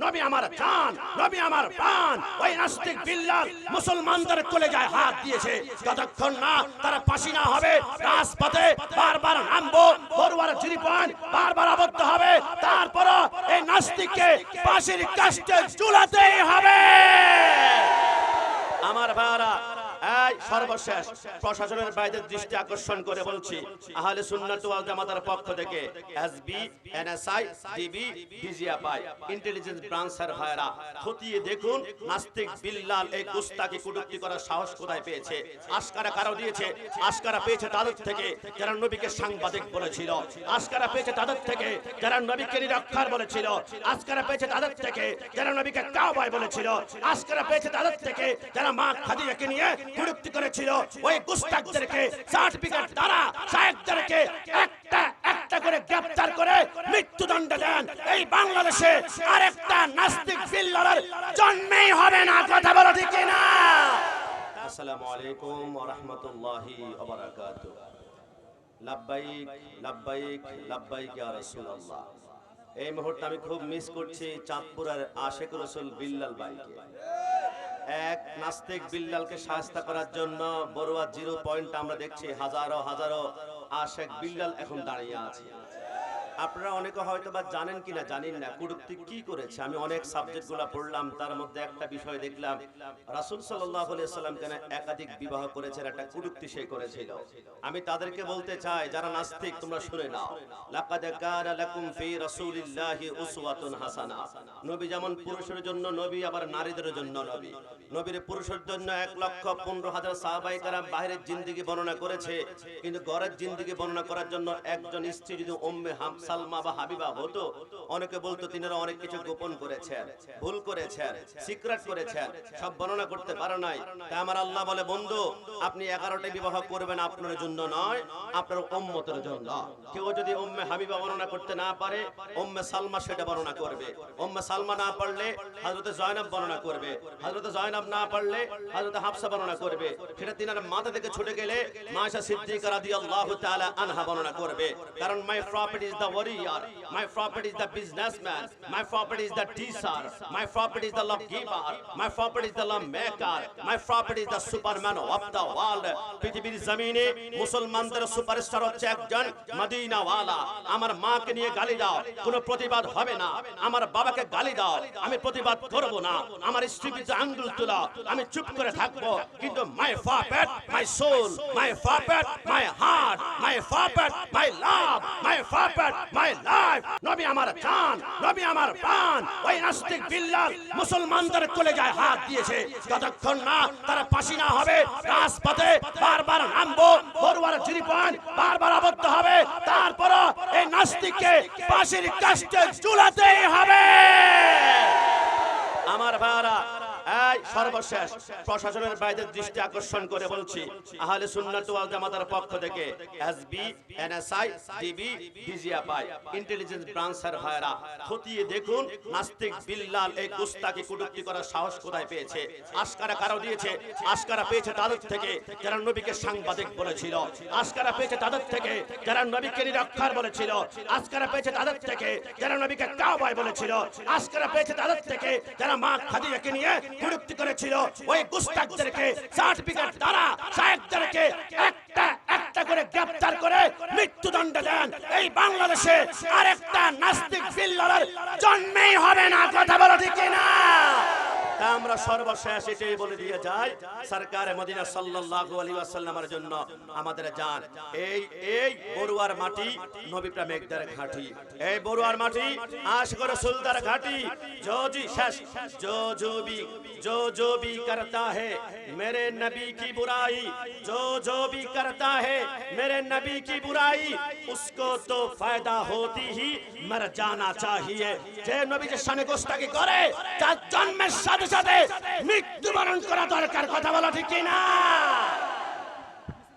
নবী আমার জান, নবী আমার প্রাণ। ওই নাস্তিক বিল্লাল মুসলমানদের কলেজায় হাত দিয়েছে। যতক্ষণ না তারা ফাঁসি না হবে, রাজপথে বারবার নামবো, বড়ুয়ার জিরি পয়েন্ট বারবার আবদ্ধ হবে, তারপরও এই নাস্তিককে ফাঁসির কাস্টে ঝুলাতেই হবে। আমার ভাইরা, এই সর্বশেষ প্রশাসনের বাইরে দৃষ্টি আকর্ষণ করে বলছি, আহলে সুন্নাত ওয়াল জামাতের পক্ষ থেকে SB, NSI, DB, DGFI intelligence ব্রাঞ্চের ভাইরা খতিয়ে দেখুন নাস্তিক বিল্লাল এই গুস্তাখি কটূক্তি করার সাহস কোথায় পেয়েছে। আশকারা কারো দিয়েছে, আশকারা পেয়েছে তাদের থেকে যারা নবীকে সাংবাদিক বলেছিল, আশকারা পেয়েছে তাদের থেকে যারা নবীকে নিরক্ষর বলেছিল, আশকারা পেয়েছে তাদের থেকে যারা নবীকে কাওবয় বলেছিল, আশকারা পেয়েছে তাদের থেকে যারা মা খাদিজাকে নিয়ে কটূক্তি করেছিল। ওই গুস্তাখদেরকে সার্টিফিকেট দ্বারা শায়েখদেরকে একটা একটা করে গ্রেফতার করে মৃত্যুদণ্ড দেন। এই বাংলাদেশে আরেকটা নাস্তিক বিল্লালের জন্মই হবে না। কথা বলো ঠিক না? আসসালামু আলাইকুম ওয়া রাহমাতুল্লাহি ওয়া বারাকাতুহু। লাব্বাইক লাব্বাইক লাব্বাইক ইয়া রাসূলুল্লাহ। এই মুহূর্তে আমি খুব মিস করছি চাঁদপুরের আশিক রাসূল বিল্লাল ভাইকে। এক নাস্তিক বিল্লালকে শায়েস্তা করার জন্য বড়ুয়া জিরো পয়েন্ট আমরা দেখছি হাজারো হাজারো আশিক বিল্লাল এখন দাঁড়িয়ে আছে। আপনারা অনেকে হয়তো বা জানেন কিনা জানেন না কটূক্তি কি করেছে। আমি অনেক সাবজেক্টগুলো পড়লাম, তার মধ্যে একটা বিষয় দেখলাম রাসূল সাল্লাল্লাহু আলাইহি ওয়াসাল্লাম কেন একাধিক বিবাহ করেছেন, একটা কটূক্তি সে করেছিল। আমি তাদেরকে বলতে চাই যারা নাস্তিক তোমরা শুনে নাও, লাকাদ কানা লাকুম ফি রাসূলিল্লাহি উসওয়াতুন হাসানা। নবী যেমন পুরুষের জন্য নবী, আবার নারীদের জন্য নবী। নবীর পুরুষের জন্য 1,15,000 সাহাবায়ে কেরাম বাহিরের জিন্দেগি বর্ণনা করেছে, কিন্তু ঘরের জিন্দেগি বর্ণনা করার জন্য একজন স্ত্রী যদি উম্মে সালমা বা হাবিবা হতো, অনেকে বলতো তিনারা অনেক কিছু গোপন করেছেন, ভুল করেছেন, সিক্রেট করেছেন, সব বর্ণনা করতে পারে নাই। তাই আমার আল্লাহ বলে, বন্ধু আপনি 11টা বিবাহ করবেন আপনার জন্য নয়, আপনার উম্মতের জন্য। কেউ যদি উম্মে হাবিবা বর্ণনা করতে না পারে, উম্মে সালমা সেটা বর্ণনা করবে। উম্মে সালমা না পারলে হযরতে জয়নব বর্ণনা করবে, হযরতে জয়নব না পারলে হযরতে হাফসা বর্ণনা করবে। সেটা তিনার মাথা থেকে ছুটে গেলে মা আয়েশা সিদ্দিকা রাদিয়াল্লাহু তাআলা আনহা বর্ণনা করবে। কারণ মাই property is the warrior, my property is the businessman, my property is the teacher, my property is the love giver, my property is the love maker, my property is the superman of the world. পৃথিবীর জমিনে মুসলমানদের superstar হচ্ছে একজন মদিনাওয়ালা। আমার মাকে নিয়ে গালি দাও, কোনো প্রতিবাদ হবে না। আমার বাবাকে গালি দাও, আমি প্রতিবাদ করব না। আমার স্ত্রীর বিরুদ্ধে আঙ্গুল তোলা, আমি চুপ করে থাকবো। কিন্তু my prophet, my soul, my prophet, my heart, my prophet, my love, my prophet, my life, নবী আমার জান, নবী আমার প্রাণ। ওই নাস্তিক বিল্লাল মুসলমানদের কলেজায় হাত দিয়েছে। যতক্ষণ না তারা ফাঁসি না হবে, রাজপথে বারবার নামবো, বড়ুয়ার জিরি পয়েন্ট বারবার আবদ্ধ হবে, তারপরও এই নাস্তিককে ফাঁসির কাস্টে ঝুলাতেই হবে। আমার ভাইরা, এই সর্বশেষ প্রশাসনের বাইরে দৃষ্টি আকর্ষণ করে বলছি, আহলে সুন্নাত ওয়াল জামাতের পক্ষ থেকে SB, NSI, DB, DGFI intelligence ব্রাঞ্চের ভাইরা খতিয়ে দেখুন নাস্তিক বিল্লাল এই গুস্তাখি কটূক্তি করার সাহস কোথায় পেয়েছে। আশকারা কারো দিয়েছে, আশকারা পেয়েছে তাদের থেকে যারা নবীকে সাংবাদিক বলেছিল, আশকারা পেয়েছে তাদের থেকে যারা নবীকে নিরক্ষর বলেছিল, আশকারা পেয়েছে তাদের থেকে যারা নবীকে কাওবয় বলেছিল, আশকারা পেয়েছে তাদের থেকে যারা মা খাদিজাকে নিয়ে কটূক্তি করেছিল। ওই গুস্তাখদেরকে সার্টিফিকেট দ্বারা শায়েখদেরকে একটা একটা করে গ্রেফতার করে মৃত্যুদণ্ড দেন। এই বাংলাদেশে আরেকটা নাস্তিক বিল্লালের জন্মই হবে না। কথা বলো ঠিক না? আমরা সর্বশেষ এটাই বলে দিয়ে যাই, সরকারে মদিনা সাল্লাল্লাহু আলাইহি ওয়াসাল্লামের জন্য আমাদের জান। এই বড়ুয়ার মাটি নবী প্রেমিকদের ঘাঁটি, এই বড়ুয়ার মাটি আশিক রাসূলদের ঘাঁটি। जो भी करता है मेरे नबी की बुराई, जो भी करता है मेरे नबी की बुराई, उसको तो फायदा होती ही मर जाना चाहिए। যে নবী যে শানে গোস্তাখি করে তার জন্মের সাথে সাথে মৃত্যুবরণ করা দরকার। কথা বলা ঠিক না?